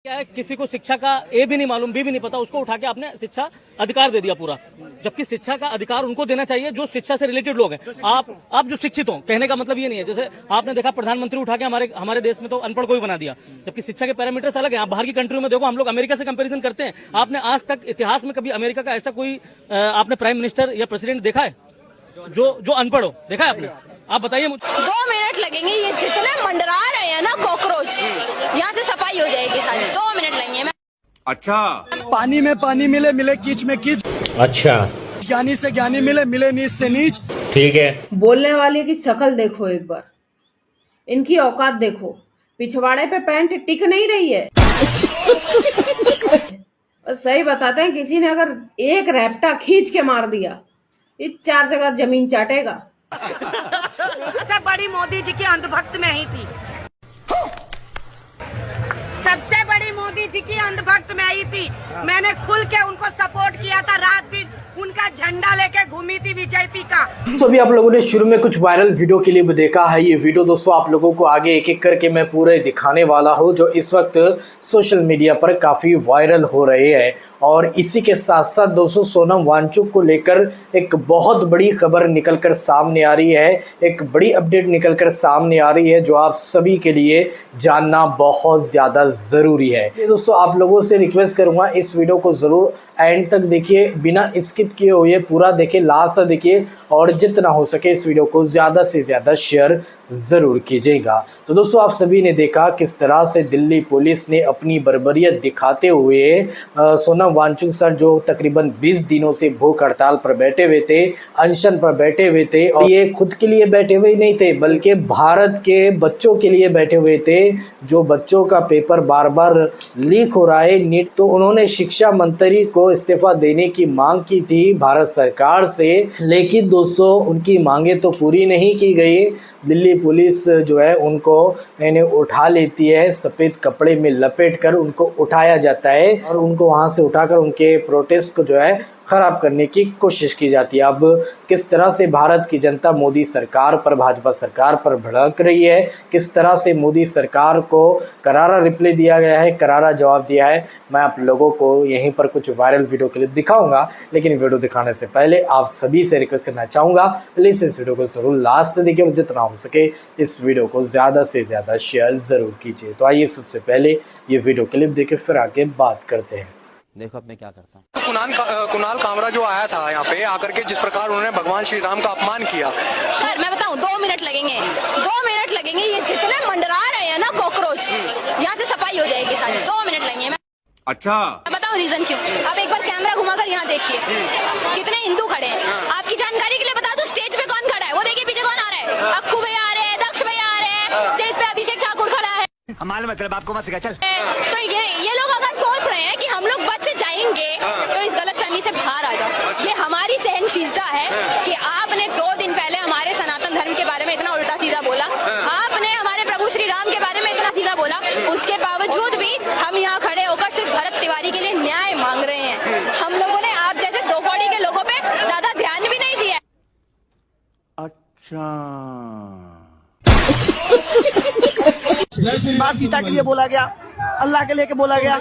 क्या है, किसी को शिक्षा का ए भी नहीं मालूम, बी भी नहीं पता, उसको उठा के आपने शिक्षा अधिकार दे दिया पूरा। जबकि शिक्षा का अधिकार उनको देना चाहिए जो शिक्षा से रिलेटेड लोग हैं। आप जो शिक्षित हो, कहने का मतलब ये नहीं है जैसे आपने देखा प्रधानमंत्री उठा के हमारे देश में तो अनपढ़ को ही बना दिया, जबकि शिक्षा के पैरामीटर्स अलग हैं। आप बाहर की कंट्री में देखो, हम लोग अमेरिका से कंपेरिजन करते हैं। आपने आज तक इतिहास में कभी अमेरिका का ऐसा कोई आपने प्राइम मिनिस्टर या प्रेसिडेंट देखा है जो अनपढ़ हो? देखा है आपने? आप बताइए मुझे। 2 मिनट लगेंगे, ये जितने मंडरा रहे हैं ना कॉकरोच, यहाँ से सफाई हो जाएगी सारी। 2 मिनट लगेंगे। अच्छा, पानी में पानी मिले, मिले कीच में कीच। अच्छा, ज्ञानी से ज्ञानी मिले, मिले नीच से नीच। ठीक है। बोलने वाले की शक्ल देखो एक बार, इनकी औकात देखो। पिछवाड़े पे पैंट टिक नहीं रही है। और सही बताते हैं, किसी ने अगर एक रैप्टा खींच के मार दिया, इस 4 जगह जमीन चाटेगा। सबसे बड़ी मोदी जी की अंधभक्त में ही थी। सबसे बड़ी मोदी जी की अंधभक्त में ही थी। मैंने खुल के उनको सपोर्ट किया था, रात दिन उनका झंडा लेके घूमी थी बीजेपी का। तो अभी आप लोगों ने शुरू में कुछ वायरल वीडियो के लिए देखा है। ये वीडियो दोस्तों आप लोगों को आगे एक एक करके मैं पूरे दिखाने वाला हूँ, जो इस वक्त सोशल मीडिया पर काफ़ी वायरल हो रहे हैं। और इसी के साथ साथ दोस्तों सोनम वांगचुक को लेकर एक बहुत बड़ी खबर निकलकर सामने आ रही है, एक बड़ी अपडेट निकलकर सामने आ रही है, जो आप सभी के लिए जानना बहुत ज़्यादा ज़रूरी है। दोस्तों आप लोगों से रिक्वेस्ट करूँगा, इस वीडियो को ज़रूर एंड तक देखिए, बिना स्किप किए हुए पूरा देखिए, लास्ट तक देखिए, और जितना हो सके इस वीडियो को ज़्यादा से ज़्यादा शेयर ज़रूर कीजिएगा। तो दोस्तों आप सभी ने देखा किस तरह से दिल्ली पुलिस ने अपनी बर्बरियत दिखाते हुए सोनम वांगचुक सर, जो तकरीबन 20 दिनों से भूख हड़ताल पर बैठे हुए थे, अनशन पर बैठे हुए थे, और ये खुद के लिए बैठे हुए नहीं थे बल्कि भारत के बच्चों के लिए बैठे हुए थे, जो बच्चों का पेपर बार बार लीक हो रहा है नीट। तो उन्होंने शिक्षा मंत्री को इस्तीफा देने की मांग की थी भारत सरकार से, लेकिन दोस्तों उनकी मांगे तो पूरी नहीं की गई। दिल्ली पुलिस जो है उनको इन्हें उठा लेती है, सफ़ेद कपड़े में लपेटकर उनको उठाया जाता है और उनको वहां से उठाकर उनके प्रोटेस्ट को जो है ख़राब करने की कोशिश की जाती है। अब किस तरह से भारत की जनता मोदी सरकार पर, भाजपा सरकार पर भड़क रही है, किस तरह से मोदी सरकार को करारा रिप्लाई दिया गया है, करारा जवाब दिया है, मैं आप लोगों को यहीं पर कुछ वायरल वीडियो क्लिप दिखाऊंगा। लेकिन वीडियो दिखाने से पहले आप सभी से रिक्वेस्ट करना चाहूँगा, प्लीज़ इस वीडियो को ज़रूर लास्ट से देखिए और जितना हो सके इस वीडियो को ज़्यादा से ज़्यादा शेयर ज़रूर कीजिए। तो आइए सबसे पहले ये वीडियो क्लिप देखे फिर आगे बात करते हैं। देखो अब मैं क्या करता हूँ। कुणाल कामरा जो आया था यहाँ पे आकर के, जिस प्रकार उन्होंने भगवान श्री राम का अपमान किया। सर मैं बताऊँ, 2 मिनट लगेंगे। 2 मिनट लगेंगे, ये जितने मंडरा रहे हैं ना कॉकरोच, यहाँ से सफाई हो जाएगी सारी। 2 मिनट लगेंगे। अच्छा, मैं बताऊँ रीजन क्यों? आप एक बार कैमरा घुमाकर यहाँ देखिए, कितने हिंदू खड़े हैं। आपकी जानकारी के लिए बता दूं, स्टेज पे कौन खड़ा है? वो देखिए पीछे कौन आ रहा है। अक्कू भैया आ रहे हैं, दक्ष भैया आ रहे हैं, स्टेज पे अभिषेक ठाकुर खड़ा है। हमारे मतलब आपको मत सिखा, चल। तो ये लोग अगर सोच रहे हैं कि हम लोग बच जाएंगे, तो इस गलतफहमी से बाहर आ जाओ। ये हमारी सहनशीलता है कि आपने 2 दिन पहले हमारे सनातन धर्म के बारे में इतना उल्टा सीधा बोला, आपने हमारे प्रभु श्री राम के बारे में इतना सीधा बोला, उसके बावजूद भी हम यहाँ खड़े होकर सिर्फ भरत तिवारी के लिए न्याय मांग रहे हैं। हम लोगों ने आप जैसे 2 कौड़ी के लोगों पे ज्यादा ध्यान भी नहीं दिया। अच्छा, माँ सीता के लिए बोला गया, अल्लाह के लेके बोला गया,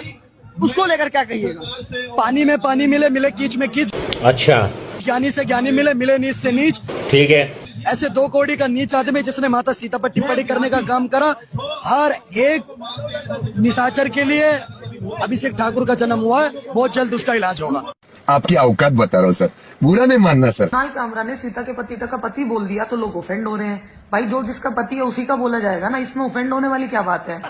उसको लेकर क्या कहिएगा? पानी में पानी मिले, मिले कीच में कीच। अच्छा, ज्ञानी से ज्ञानी मिले, मिले नीच से नीच। ठीक है। ऐसे 2 कौड़ी का नीच आदमी जिसने माता सीता पर टिप्पणी करने का काम करा, हर एक निशाचर के लिए अभिषेक ठाकुर का जन्म हुआ है, बहुत जल्द उसका इलाज होगा। आपकी औकात बता रहा हूँ सर, बुरा नहीं मानना सर। कुणाल कामरा ने सीता के पति तक का पति बोल दिया तो लोग ऑफेंड हो रहे हैं। भाई जो जिसका पति है उसी का बोला जाएगा ना, इसमें ऑफेंड होने वाली क्या बात है?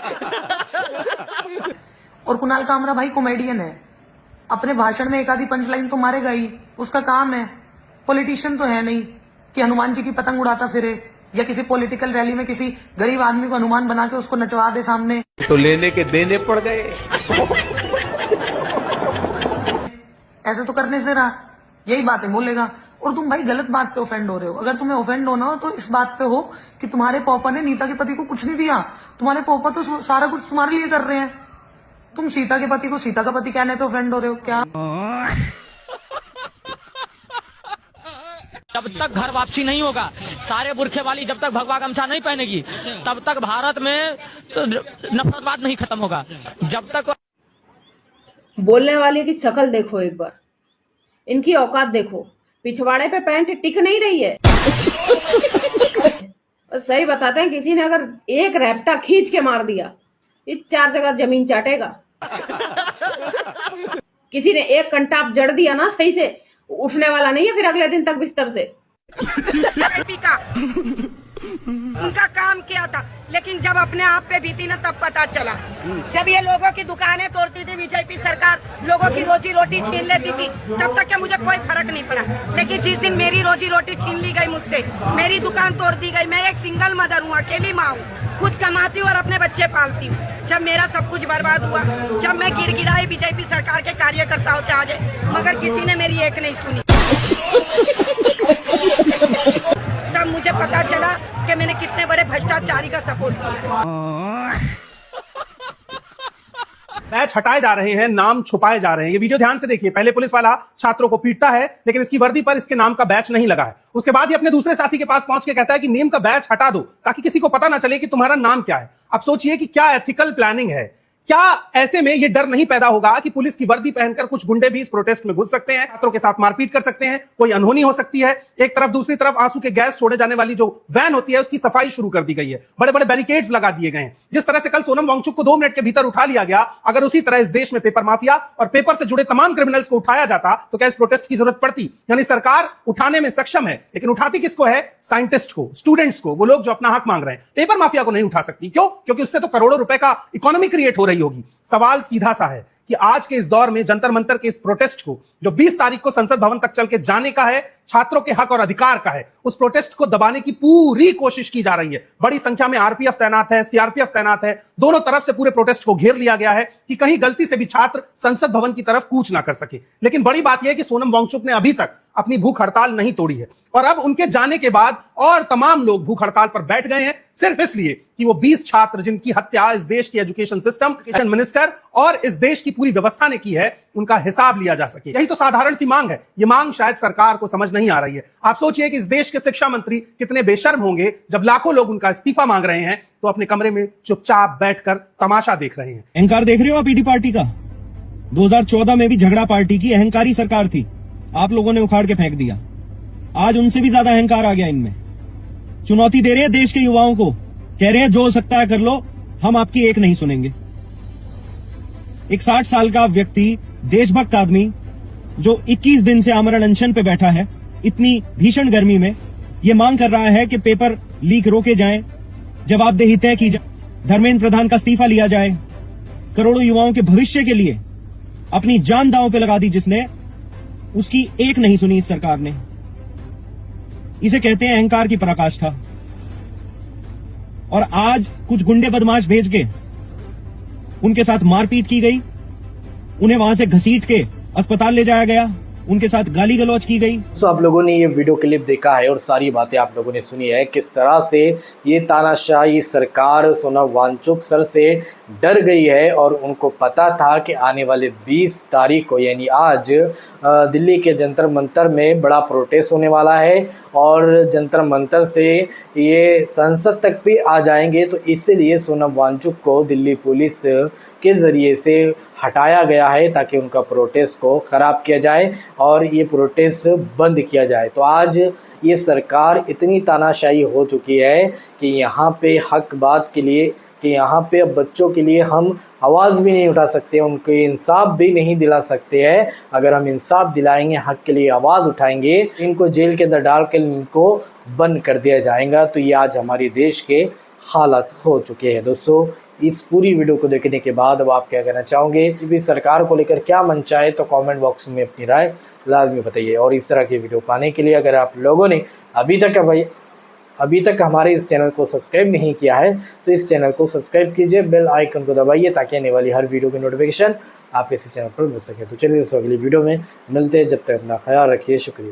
और कुणाल कामरा भाई कॉमेडियन है, अपने भाषण में एक आधी पंचलाइन तो मारेगा ही, उसका काम है। पॉलिटिशियन तो है नहीं कि हनुमान जी की पतंग उड़ाता फिरे, या किसी पॉलिटिकल रैली में किसी गरीब आदमी को हनुमान बना के उसको नचवा दे सामने। तो लेने के देने पड़ गए। ऐसे तो करने से रहा, यही बातें बोलेगा। और तुम भाई गलत बात पे ऑफेंड हो रहे हो। अगर तुम्हें ऑफेंड होना हो तो इस बात पे हो कि तुम्हारे पापा ने नीता के पति को कुछ नहीं दिया, तुम्हारे पापा तो सारा कुछ तुम्हारे लिए कर रहे हैं। तुम सीता के पति को सीता का पति कहने पे ऑफेंड हो रहे हो क्या? जब तक घर वापसी नहीं होगा, सारे बुरखे वाली जब तक भगवा गमछा नहीं पहनेगी, तब तक भारत में नफरतवाद नहीं खत्म होगा। जब तक बोलने वाले की शक्ल देखो एक बार, इनकी औकात देखो, पिछवाड़े पे पैंट टिक नहीं रही है। सही बताते हैं, किसी ने अगर एक रैप्टा खींच के मार दिया, ये 4 जगह जमीन चाटेगा। किसी ने एक कंटाप जड़ दिया ना सही से, उठने वाला नहीं है फिर अगले दिन तक बिस्तर से। उनका काम किया था, लेकिन जब अपने आप पे बीती ना तब पता चला। जब ये लोगों की दुकानें तोड़ती थी बीजेपी सरकार, लोगों की रोजी रोटी छीन लेती थी, तब तक के मुझे कोई फर्क नहीं पड़ा। लेकिन जिस दिन मेरी रोजी रोटी छीन ली गई मुझसे, मेरी दुकान तोड़ दी गई, मैं एक सिंगल मदर हूँ, अकेली माँ हूँ, खुद कमाती हूँ और अपने बच्चे पालती हूँ। जब मेरा सब कुछ बर्बाद हुआ, जब मैं गिड़गिड़ाई बीजेपी सरकार के कार्यकर्ताओं के आगे, मगर किसी ने मेरी एक नहीं सुनी। तब मुझे पता चला कि मैंने कितने बड़े भ्रष्टाचारी का सपोर्ट किया। बैच हटाए जा रहे हैं, नाम छुपाए जा रहे हैं। ये वीडियो ध्यान से देखिए। पहले पुलिस वाला छात्रों को पीटता है, लेकिन इसकी वर्दी पर इसके नाम का बैच नहीं लगा है। उसके बाद ये अपने दूसरे साथी के पास पहुंच के कहता है कि नेम का बैच हटा दो, ताकि किसी को पता ना चले कि तुम्हारा नाम क्या है। अब सोचिए कि क्या एथिकल प्लानिंग है। क्या ऐसे में ये डर नहीं पैदा होगा कि पुलिस की वर्दी पहनकर कुछ गुंडे भी इस प्रोटेस्ट में घुस सकते हैं, छात्रों के साथ मारपीट कर सकते हैं, कोई अनहोनी हो सकती है। एक तरफ, दूसरी तरफ आंसू के गैस छोड़े जाने वाली जो वैन होती है, उसकी सफाई शुरू कर दी गई है। बड़े बड़े बैरिकेड्स लगा दिए गए हैं। जिस तरह से कल सोनम वांगचुक को 2 मिनट के भीतर उठा लिया गया, अगर उसी तरह इस देश में पेपर माफिया और पेपर से जुड़े तमाम क्रिमिनल्स को उठाया जाता तो क्या इस प्रोटेस्ट की जरूरत पड़ती? यानी सरकार उठाने में सक्षम है, लेकिन उठाती किसको है? साइंटिस्ट को, स्टूडेंट्स को, वो लोग जो अपना हक मांग रहे हैं। पेपर माफिया को नहीं उठा सकती। क्यों? क्योंकि उससे तो करोड़ों रुपए का इकोनॉमी क्रिएट हो रही होगी। सवाल सीधा सा है कि आज के इस दौर में जंतर मंतर के इस प्रोटेस्ट को, जो 20 तारीख को संसद भवन तक चल के जाने का है, छात्रों के हक और अधिकार का है, उस प्रोटेस्ट को दबाने की पूरी कोशिश की जा रही है। बड़ी संख्या में आरपीएफ तैनात है, सीआरपीएफ तैनात है। दोनों तरफ से पूरे प्रोटेस्ट को घेर लिया गया है कि कहीं गलती से भी छात्र संसद भवन की तरफ कूच ना कर सके। लेकिन बड़ी बात यह है कि सोनम वांगचुक ने अभी तक अपनी भूख हड़ताल नहीं तोड़ी है, और अब उनके जाने के बाद और तमाम लोग भूख हड़ताल पर बैठ गए हैं, सिर्फ इसलिए कि वो 20 छात्र जिनकी हत्या इस देश की एजुकेशन सिस्टम, एजुकेशन मिनिस्टर और इस देश की पूरी व्यवस्था ने की है, उनका हिसाब लिया जा सके। यही तो साधारण सी मांग है। ये मांग शायद सरकार को समझ नहीं आ रही है। आप सोचिए कि इस देश के शिक्षा मंत्री कितने बेशर्म होंगे जब लाखों लोग उनका इस्तीफा मांग रहे हैं तो अपने कमरे में चुपचाप बैठकर तमाशा देख रहे हैं। अहंकार देख रहे हो आप ईडी पार्टी का? 2014 में भी झगड़ा पार्टी की अहंकारी सरकार थी, आप लोगों ने उखाड़ के फेंक दिया। आज उनसे भी ज्यादा अहंकार आ गया इनमें। चुनौती दे रहे हैं देश के युवाओं को, कह रहे हैं जो हो सकता है कर लो, हम आपकी एक नहीं सुनेंगे। एक 60 साल का व्यक्ति, देशभक्त आदमी, जो 21 दिन से आमरण अनशन पे बैठा है, इतनी भीषण गर्मी में, ये मांग कर रहा है कि पेपर लीक रोके जाएं, जवाबदेही तय की जाए, धर्मेंद्र प्रधान का इस्तीफा लिया जाए। करोड़ों युवाओं के भविष्य के लिए अपनी जान दांव पे लगा दी जिसने, उसकी एक नहीं सुनी इस सरकार ने। इसे कहते हैं अहंकार की पराकाष्ठा। और आज कुछ गुंडे बदमाश भेज के उनके साथ मारपीट की गई, उन्हें वहां से घसीट के अस्पताल ले जाया गया, उनके साथ गाली गलौज की गई। तो आप लोगों ने ये वीडियो क्लिप देखा है और सारी बातें आप लोगों ने सुनी है, किस तरह से ये तानाशाही सरकार सोनम वांगचुक सर से डर गई है और उनको पता था कि आने वाले 20 तारीख को, यानी आज, दिल्ली के जंतर मंतर में बड़ा प्रोटेस्ट होने वाला है और जंतर मंतर से ये संसद तक भी आ जाएंगे। तो इसलिए सोनम वांगचुक को दिल्ली पुलिस के ज़रिए से हटाया गया है ताकि उनका प्रोटेस्ट को ख़राब किया जाए और ये प्रोटेस्ट बंद किया जाए। तो आज ये सरकार इतनी तानाशाही हो चुकी है कि यहाँ पे हक बात के लिए, कि यहाँ पे अब बच्चों के लिए हम आवाज़ भी नहीं उठा सकते, उनको इंसाफ भी नहीं दिला सकते हैं। अगर हम इंसाफ दिलाएंगे, हक के लिए आवाज़ उठाएंगे, इनको जेल के अंदर डाल कर इनको बंद कर दिया जाएगा। तो ये आज हमारे देश के हालात हो चुके हैं। दोस्तों, इस पूरी वीडियो को देखने के बाद अब आप क्या कहना चाहोगे, भी सरकार को लेकर क्या मन चाहे तो कमेंट बॉक्स में अपनी राय लाजमी बताइए। और इस तरह की वीडियो पाने के लिए अगर आप लोगों ने अभी तक हमारे इस चैनल को सब्सक्राइब नहीं किया है तो इस चैनल को सब्सक्राइब कीजिए, बेल आइकन को दबाइए ताकि आने वाली हर वीडियो की नोटिफिकेशन आपके इसी चैनल पर मिल सके। तो चलिए दोस्तों, अगली वीडियो में मिलते हैं। जब तक अपना ख्याल रखिए। शुक्रिया।